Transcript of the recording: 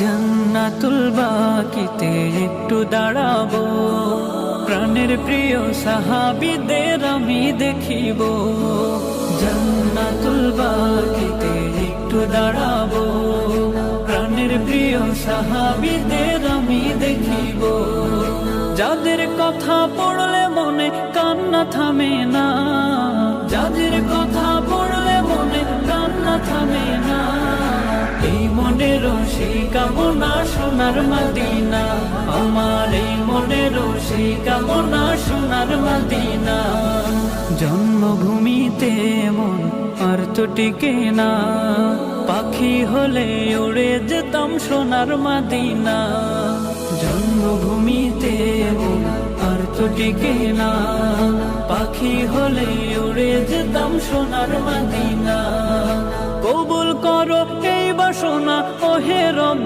জান্নাতুল বাকিতে একটু দাঁড়াবো, প্রাণের প্রিয় সাহাবীদের আমি দেখিব। জান্নাতুল বাকিতে একটু দাঁড়াবো, প্রাণের প্রিয় সাহাবীদের আমি দেখিব। যাদের কথা পড়লে মনে কান্না থামে না, যাদের কথা পড়লে মনে কান্না থামে না, এই মনেরও সেই কামনা সোনার মদিনা, আমার এই মনেরও সেই কামনা সোনার মদিনা। জন্মভূমিতে মন আর তো টিকে না, পাখি হলে উড়ে যেতাম সোনার মদিনা। জন্মভূমিতে মন আর তো টিকে না, পাখি হলে উড়ে যেতাম সোনার মদিনা। কবুল করো এই বাসনা ওহে রব।